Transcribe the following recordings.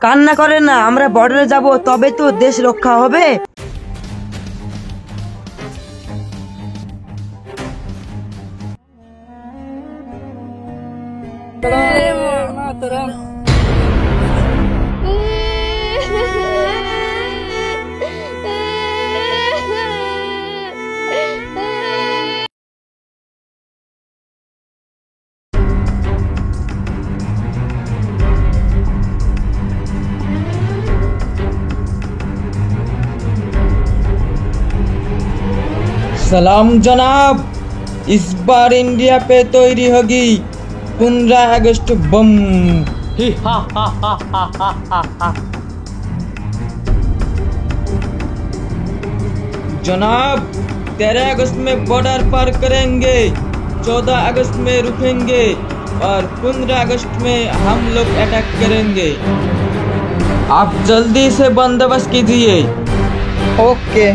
কান্না করে না, আমরা বর্ডারে যাব, তবে তো দেশ রক্ষা হবে। सलाम जनाब, इस बार इंडिया पे तैयारी होगी 15 अगस्त बम। ही हा हा हा हा हा हा हा। जनाब 13 अगस्त में बॉर्डर पार करेंगे, 14 अगस्त में रुकेंगे और 15 अगस्त में हम लोग अटैक करेंगे। आप जल्दी से बंदोबस्त कीजिए। ओके।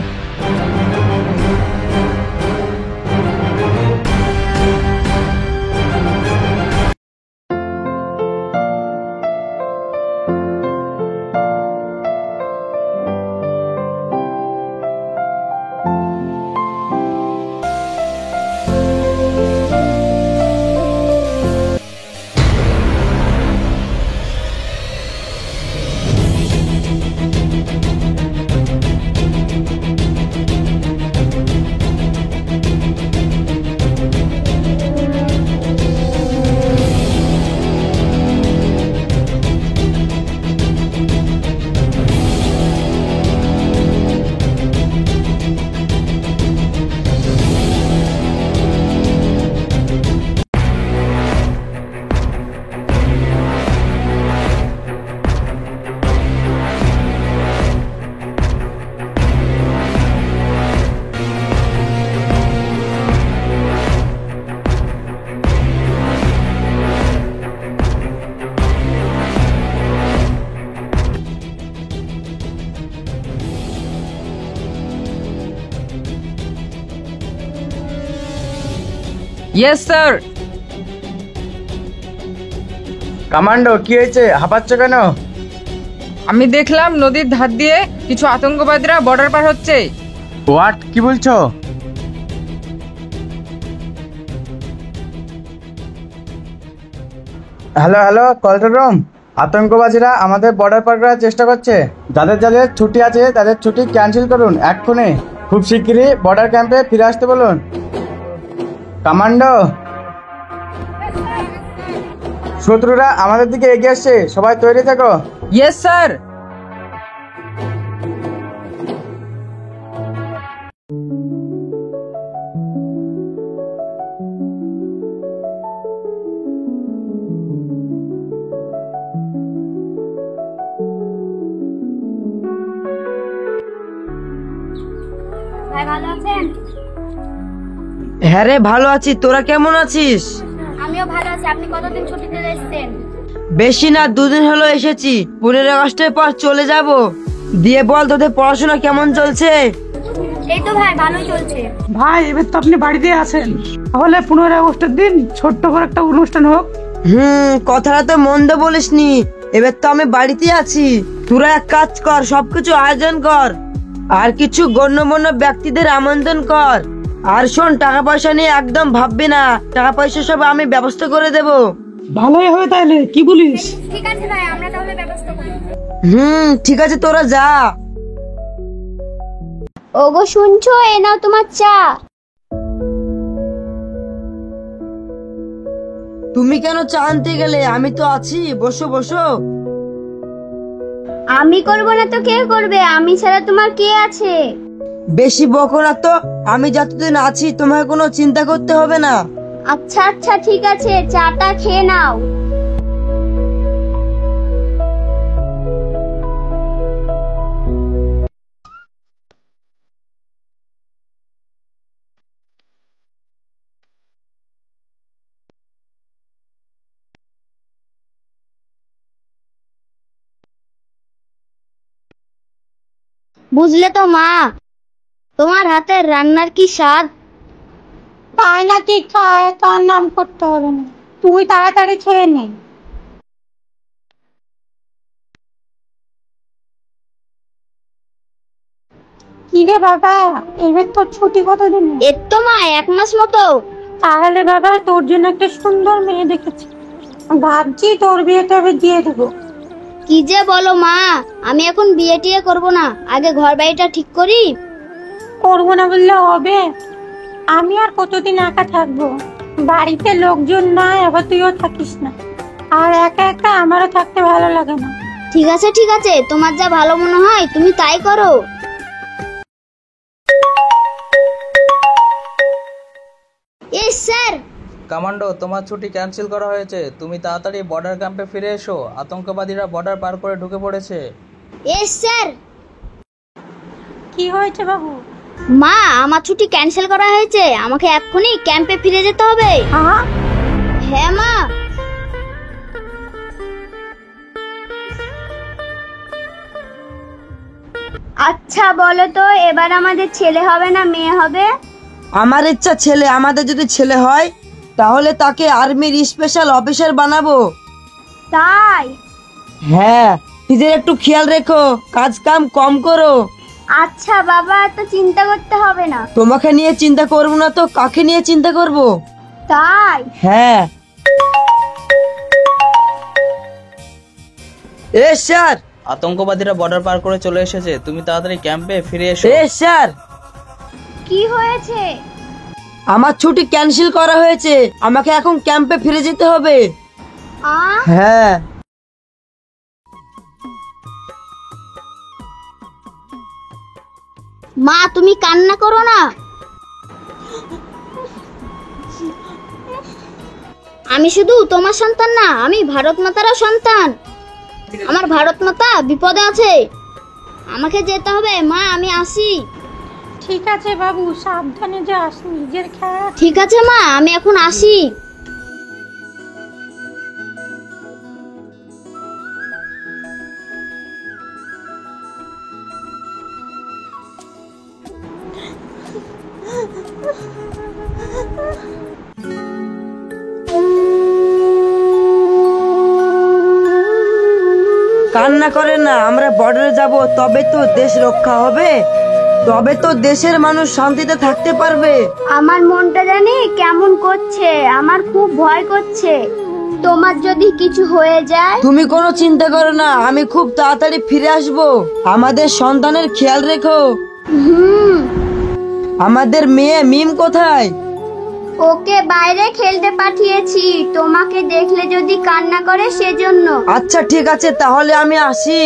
Yes sir. কমান্ডো কি হয়েছে, হাঁপাচ্ছ কেন? আমি দেখলাম নদীর ধার দিয়ে কিছু আতঙ্কবাদীরা বর্ডার পার হচ্ছে। হোয়াট, কি বলছো? Hello hello, control room. আতঙ্কবাদীরা আমাদের বর্ডার পার করার চেষ্টা করছে। যাদের যাদের ছুটি আছে তাদের ছুটি ক্যান্সেল করুন এক্ষুনি। খুব শিগগিরই বর্ডার ক্যাম্পে ফিরে আসতে বলুন। কমান্ডো, শত্রুরা আমাদের দিকে এগিয়ে আসছে, সবাই তৈরি থেকো। Yes sir. ভাই ভালো আছেন? হ্যাঁ রে, ভালো আছি। তোরা কেমন আছিস? আমিও ভালো আছি। আপনি কতদিন ছুটিতে এসেছেন? বেশি না, 2 দিন হলো এসেছি। 15 আগস্টের পর চলে যাব। দিয়ে বল, তোদের পড়াশোনা কেমন চলছে? এই তো ভাই, ভালোই চলছে। ভাই এবার তো আপনি বাড়িতে আছেন, তাহলে 15 আগস্টের দিন ছোট্ট করে একটা অনুষ্ঠান হোক। কথাটা তো মন্দ বলিসনি। এবার তো আমি বাড়িতে আছি। তোরা এক কাজ কর, সবকিছু আয়োজন কর, আর কিছু গণ্যমান্য ব্যক্তিদের আমন্ত্রণ কর। আর শোন, টাকা পয়সা নিয়ে একদম ভাববি না, টাকা পয়সা সব আমি ব্যবস্থা করে দেব। ভালোই হবে তাহলে, কি বলিস? ঠিক আছে ভাই, আমরা তাহলে ব্যবস্থা করি। ঠিক আছে, তোরা যা। ওগো শুনছো, এ নাও তোমার চা। তুমি কেন চা আনতে গেলে? আমি তো আছি, বসো বসো। আমি করব না তো কে করবে? আমি ছাড়া তোমার কে আছে? বেশি বকো না তো। আমি যতদিন আছি তোমার কোনো চিন্তা করতে হবে না। আচ্ছা আচ্ছা ঠিক আছে, চাটা খেয়ে নাও। বুঝলে তো মা, তোমার হাতের রান্নার কি স্বাদ। তাই নাকি? খায় তার নাম করতে হবে না, তুই তাড়াতাড়ি খেয়ে নে। কি রে বাবা, এবার তোর ছুটি কতদিন? এর তো মা 1 মাস মতো। তাহলে বাবা তোর জন্য একটা সুন্দর মেয়ে দেখেছি, ভাবছি তোর বিয়েটা আমি দিয়ে দেবো। কি যে বলো মা, আমি এখন বিয়ে টিয়ে করবো না, আগে ঘর বাড়িটা ঠিক করি। করবো না বললে হবে? আমি আর কতদিন একা থাকবো? বাড়িতে লোকজন নাই, আবার তুইও থাকিস না, আর একা একা আমারও থাকতে ভালো লাগে না। ঠিক আছে ঠিক আছে, তোমার যা ভালো মনে হয় তুমি তাই করো। স্যার, কমান্ডো, তোমার ছুটি ক্যান্সেল করা হয়েছে। তুমি তাড়াতাড়ি বর্ডার ক্যাম্পে ফিরে এসো, আতঙ্কবাদীরা বর্ডার পার করে ঢুকে পড়েছে। স্যার। কি হয়েছে বাবু? মা, আমার ছুটি ক্যান্সেল করা হয়েছে, আমাকে এক্ষুনি ক্যাম্পে ফিরে যেতে হবে। হ্যাঁ হ্যাঁ মা। আচ্ছা বলো তো, এবার আমাদের ছেলে হবে না মেয়ে হবে? আমার ইচ্ছা ছেলে। আমাদের যদি ছেলে হয় তাহলে তাকে আর্মির স্পেশাল অফিসার বানাবো। তাই? হ্যাঁ, নিজের একটু খেয়াল রেখো, কাজ কাম কম করো। আচ্ছা বাবা, তো চিন্তা করতে হবে না। তোমাকে নিয়ে চিন্তা করবো না তো কাকে নিয়ে চিন্তা করব? তাই? হ্যাঁ। স্যার, আতঙ্কবাদীরা বর্ডার পার করে চলে এসেছে, তুমি তাড়াতাড়ি ক্যাম্পে ফিরে এসো। স্যার, কি হয়েছে? আমার ছুটি ক্যান্সেল করা হয়েছে, আমাকে এখন ক্যাম্পে ফিরে যেতে হবে। হ্যাঁ। মা, তুমি কান্না করো না। আমি শুধু তোমার সন্তান না, আমি ভারত মাতারও সন্তান। আমার ভারত মাতা বিপদে আছে, আমাকে যেতে হবে। মা, আমি আসি। ঠিক আছে বাবু, সাবধানে যাস, নিজের খেয়াল। ঠিক আছে মা, আমি এখন আসি। কান্না করে না, আমরা বর্ডারে যাব, তবে তো দেশ রক্ষা হবে, তবে তো দেশের মানুষ শান্তিতে থাকতে পারবে। আমার মনটা জানি কেমন করছে, আমার খুব ভয় করছে। তোমার যদি কিছু হয়ে যায়? তুমি কোনো চিন্তা করো না, আমি খুব তাড়াতাড়ি ফিরে আসব। আমাদের সন্তানের খেয়াল রেখো। আমাদের মেয়ে মিম কোথায়? ওকে বাইরে খেলতে পাঠিয়েছি, তোমাকে দেখলে যদি কান্না করে সেজন্য। আচ্ছা ঠিক আছে, তাহলে আমি আসি।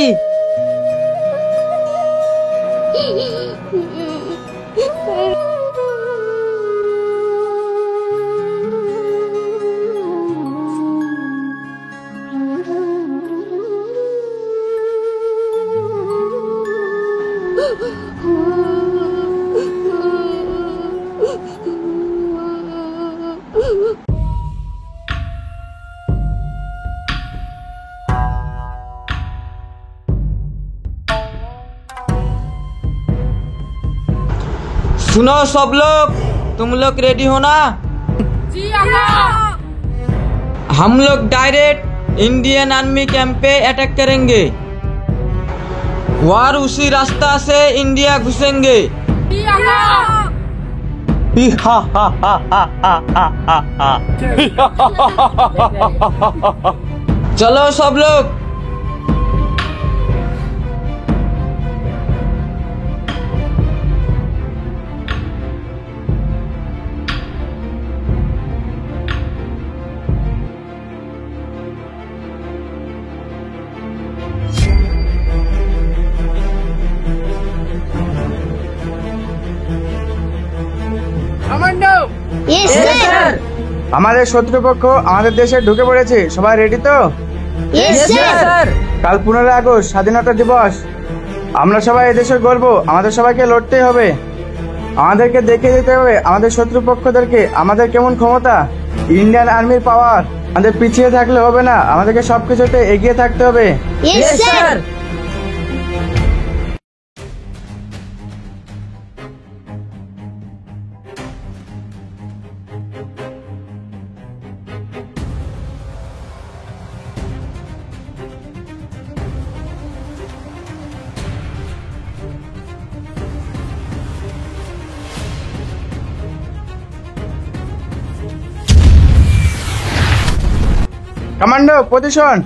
सुनो सब लोग, तुम लोग रेडी हो ना? जी हम लोग डायरेक्ट इंडियन आर्मी कैंप पे अटैक करेंगे और उसी रास्ता से इंडिया घुसेंगे। चलो सब लोग। Yes, sir. আমাদের শত্রুপক্ষ আমাদের দেশে ঢুকে পড়েছে, সবাই রেডি তো? Yes, sir. কাল 15 আগস্ট স্বাধীনতা দিবস, আমরা সবাই এদেশের গর্ব, আমাদের সবাইকে লড়তেই হবে, আমাদেরকে দেখিয়ে দিতে হবে আমাদের শত্রুপক্ষদেরকে আমাদের কেমন ক্ষমতা, ইন্ডিয়ান আর্মির পাওয়ার। আমাদের পিছিয়ে থাকলে হবে না, আমাদেরকে সবকিছুতে এগিয়ে থাকতে হবে। Yes, sir. Commando position.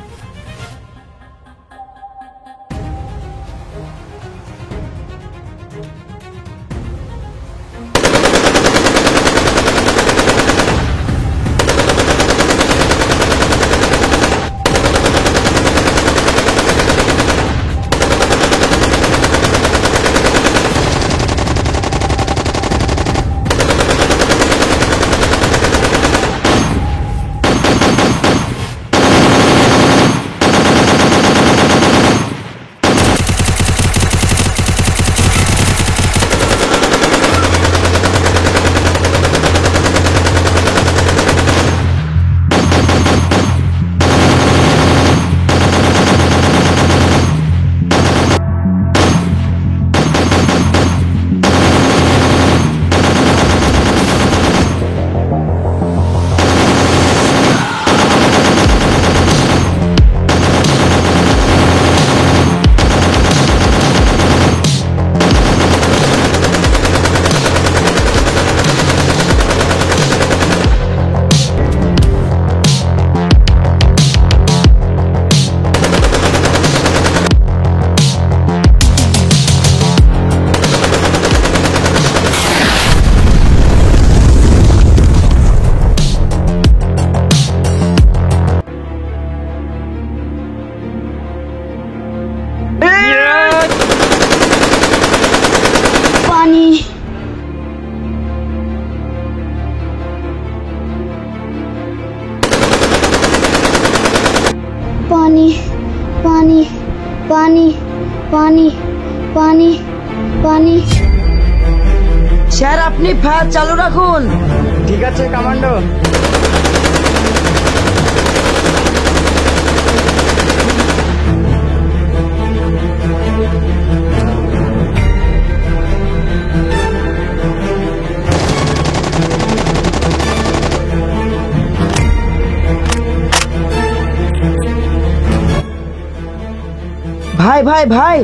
पानी पानी पानी पानी पानी पानी पानी। স্যার আপনি ফায়ার চালু রাখুন। ঠিক আছে কমান্ডো। ভাই ভাই ভাই,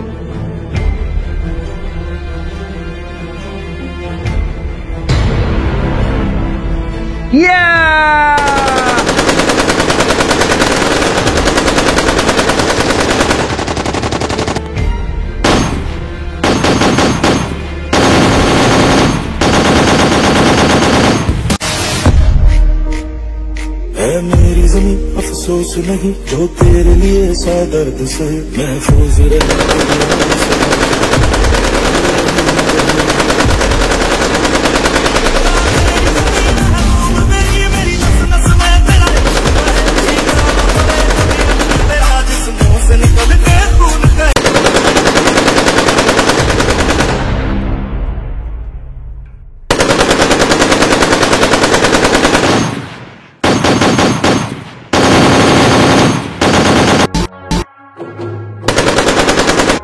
है मेरी ज़मीं अफसोस नहीं जो तेरे लिए सा दर्द से महफूज रहे।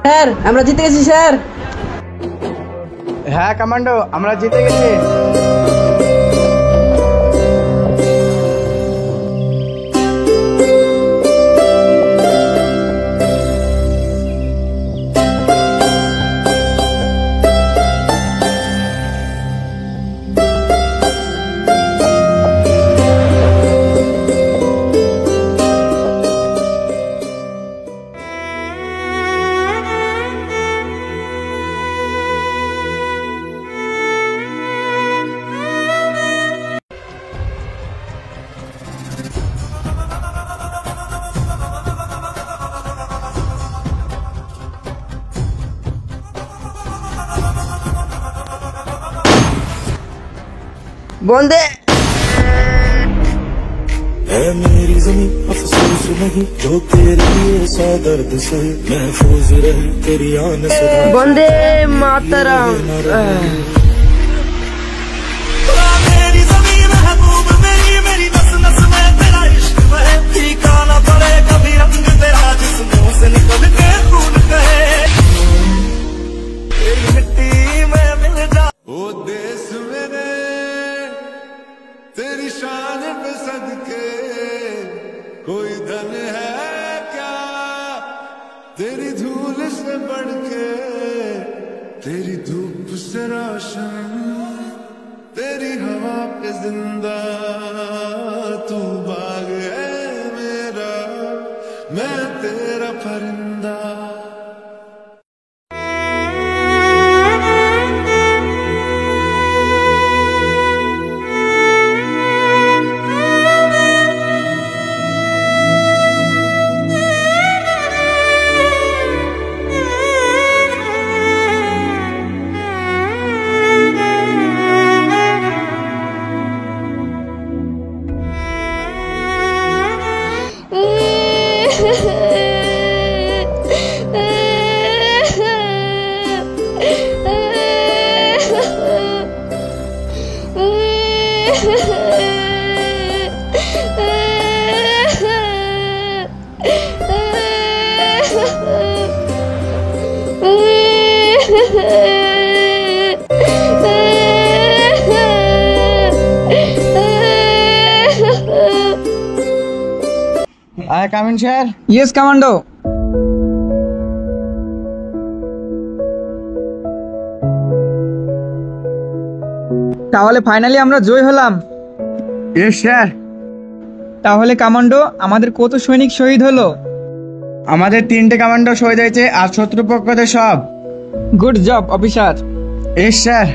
স্যার আমরা জিতে গেছি স্যার। হ্যাঁ কমান্ডো, আমরা জিতে গেছি। বন্দে है मेरी ज़मीं अफसोस नहीं जो तेरे लिए सा दर्द से महफूज रहे तेरी आन से। বন্দে মাতরম। मेरी ज़मीं महबूब मेरी मेरी नस नस में तेरा इश्क बहे फीका ना पड़े कभी रंग तेरा जिस्मों से निकल के खून कहे तेरी मिट्टी में मिल जा। ओ देश मेरे तेरी शान पे सदके कोई धन है क्या तेरी धूल से बढ़ के तेरी धूप से रोशन तेरी हवा पे जिंदा तू बाग है मेरा मैं तेरा परिंदा। I come in, sir? Yes commando. তাহলে ফাইনালি আমরা জয় হলাম। Yes, sir. তাহলে কমান্ডো, আমাদের কত সৈনিক শহীদ হলো? আমাদের 3টে কমান্ডো শহীদ হয়েছে আর শত্রুপক্ষদের সব। Good job officer. Yes, sir.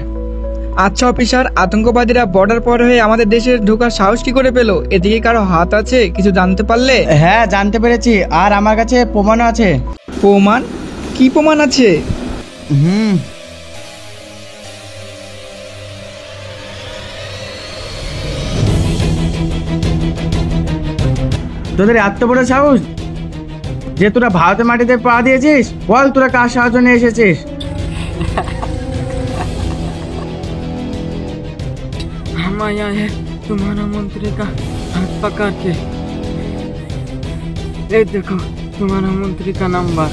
আচ্ছা অফিসার, আতঙ্কবাদীরা বর্ডার পার হয়ে আমাদের দেশে ঢোকার সাহস কি করে পেলো? এদিকে কারো হাত আছে কিছু জানতে পারলে? হ্যাঁ, জানতে পেরেছি, আর আমার কাছে প্রমাণও আছে। প্রমাণ? কি প্রমাণ আছে? তোদের এত বড় সাহস যে তোরা ভারতের মাটিতে পা দিয়েছিস? বল তোরা কার সাহায্য নিয়ে এসেছিস? हम आया है तुम्हारा मंत्री का हाथ पकड़ के। ये देखो तुम्हारा मंत्री का नंबर।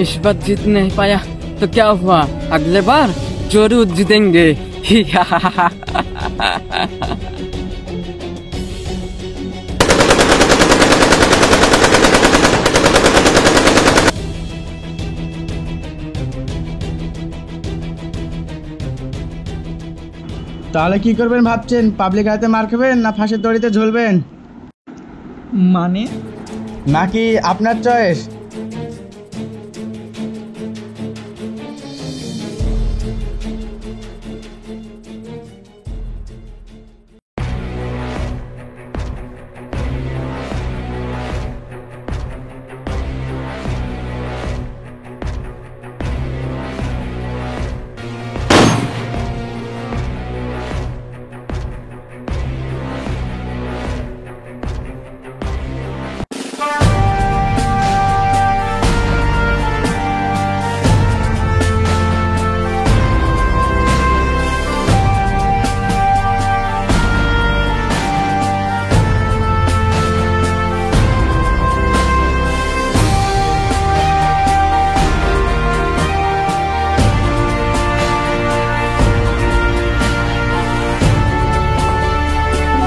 इस बार जीत नहीं पाया तो क्या हुआ, अगले बार जरूर जीतेंगे। তাহলে কি করবেন ভাবছেন? পাবলিক হাতে মার খাবেন না ফাঁসের দড়িতে ঝুলবেন? মানে নাকি আপনার চয়েস?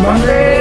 वंदे